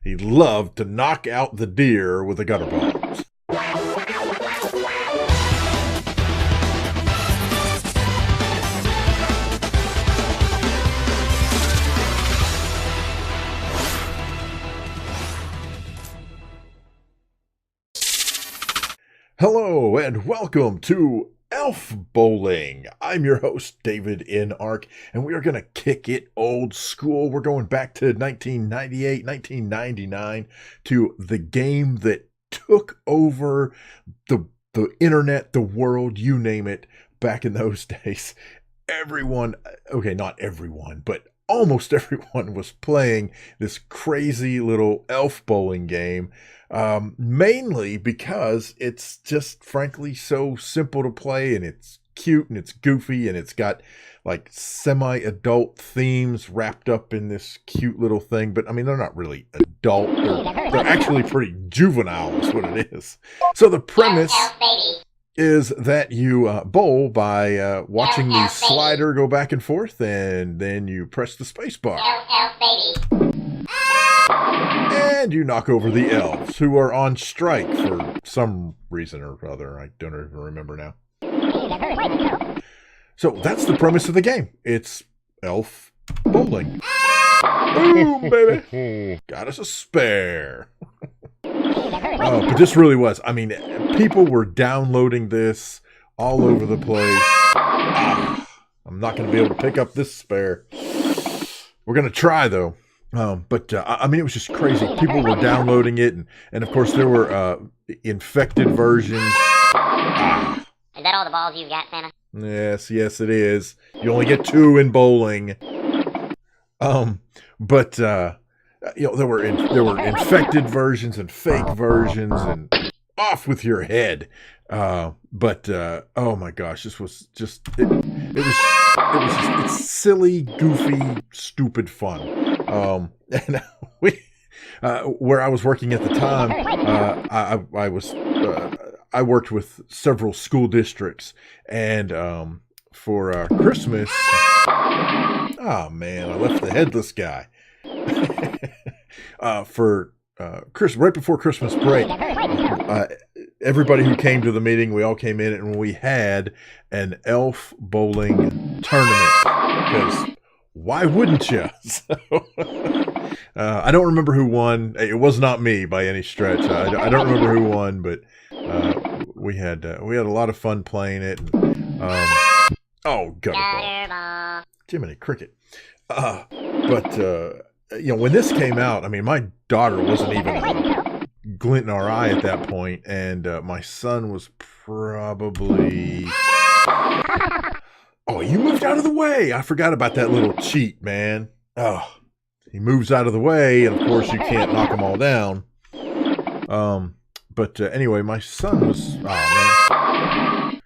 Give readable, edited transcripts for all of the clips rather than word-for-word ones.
He loved to knock out the deer with the gutter balls. Hello and welcome to Elf Bowling. I'm your host, davidinark, and we are going to kick it old school. We're going back to 1998, 1999 to the game that took over the internet, the world, you name it, back in those days. Everyone, okay, not everyone, but almost everyone was playing this crazy little elf bowling game. Mainly because it's just frankly so simple to play, and it's cute and it's goofy and it's got like semi-adult themes wrapped up in this cute little thing. But I mean, they're not really adult. They're actually pretty juvenile is what it is. So the premise is that you bowl by watching the slider go back and forth, and then you press the space bar. And you knock over the elves, who are on strike for some reason or other. I don't even remember now. So that's the premise of the game. It's elf bowling. Boom, baby. Got us a spare. But this really was. I mean, people were downloading this all over the place. I'm not going to be able to pick up this spare. We're going to try, though. But I mean, it was just crazy. People were downloading it, and of course, there were infected versions. Is that all the balls you've got, Santa? Yes, it is. You only get 2 in bowling. But there were infected versions and fake versions, and off with your head. But oh my gosh, this was just it's silly, goofy, stupid fun. And we, where I was working at the time, I worked with several school districts, and for Christmas, oh man, I left the headless guy. For right before Christmas break, everybody who came to the meeting, we all came in, and we had an elf bowling tournament, because why wouldn't you? So, I don't remember who won. It was not me by any stretch. I don't remember who won, but we had a lot of fun playing it. And, oh, gutter ball. Jiminy Cricket. But when this came out, I mean, my daughter wasn't even a glint in our eye at that point, and my son was probably... Oh, you moved out of the way. I forgot about that little cheat, man. Oh, he moves out of the way, and of course you can't knock them all down. But anyway, my son was... Oh,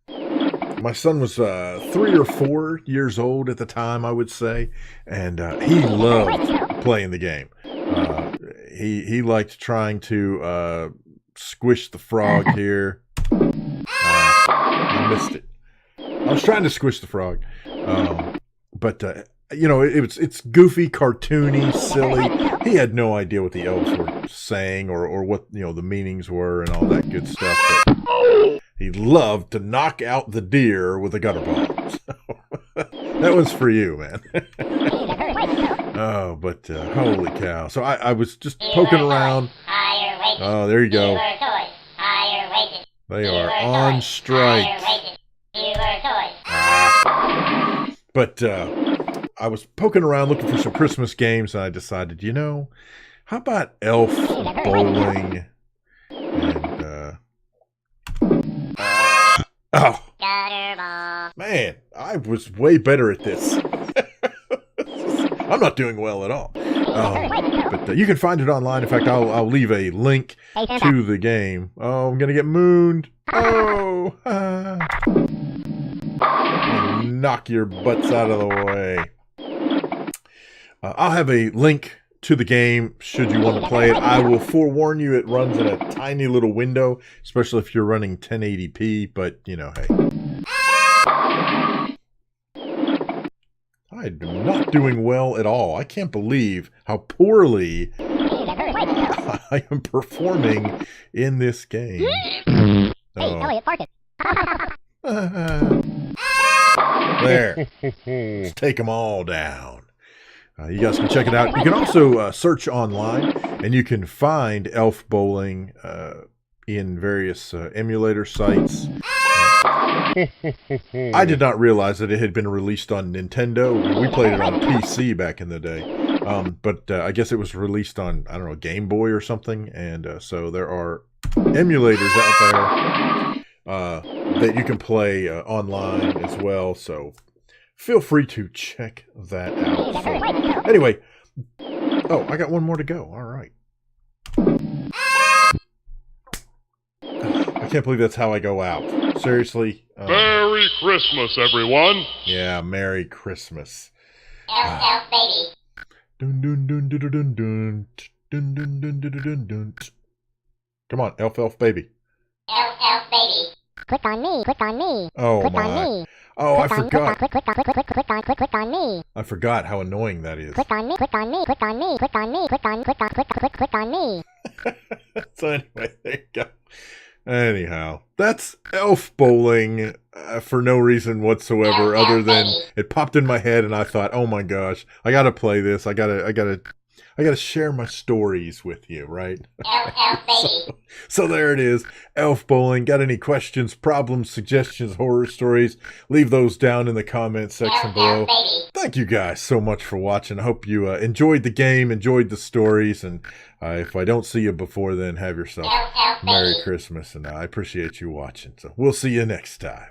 man. My son was 3 or 4 years old at the time, I would say, and he loved playing the game. He liked trying to squish the frog here. I missed it. I was trying to squish the frog, but it's goofy, cartoony, silly. He had no idea what the elves were saying or what the meanings were and all that good stuff. But he loved to knock out the deer with a gutter ball. So that was for you, man. Oh, but holy cow! So I was just poking around. Oh, there you go. They are on strike. But I was poking around looking for some Christmas games, and I decided, how about elf bowling? And man, I was way better at this. I'm not doing well at all. But you can find it online. In fact, I'll leave a link to the game. Oh, I'm gonna get mooned. Oh. Knock your butts out of the way. I'll have a link to the game should you want to play it. I will forewarn you, it runs in a tiny little window, especially if you're running 1080p, but, hey. I am not doing well at all. I can't believe how poorly I am performing in this game. Hey, Elliot, park it. There. Let's take them all down. You guys can check it out. You can also search online, and you can find Elf Bowling in various emulator sites. I did not realize that it had been released on Nintendo. We played it on PC back in the day. But I guess it was released on, I don't know, Game Boy or something. And so there are emulators out there that you can play online as well. So feel free to check that out. So, anyway, oh, I got one more to go. All right. I can't believe that's how I go out. Seriously. Merry Christmas, everyone. Yeah, Merry Christmas. Elf baby. Dun dun dun dun dun dun dun dun dun dun dun dun. Come on, elf baby. Elf baby. Click on me. Click on me. Oh click my. on me. Oh, I forgot. Click on me. I forgot how annoying that is. Click on me. Click on me. Click on me. Click on me. Click on me. So anyway, there you go. Anyhow, that's Elf Bowling for no reason whatsoever other than it popped in my head and I thought, oh my gosh, I gotta play this. I gotta share my stories with you, right? Elf baby. So there it is, Elf Bowling. Got any questions, problems, suggestions, horror stories? Leave those down in the comment section below. Thank you guys so much for watching. I hope you enjoyed the game, enjoyed the stories, and if I don't see you before then, have yourself Merry Christmas, and I appreciate you watching. So we'll see you next time.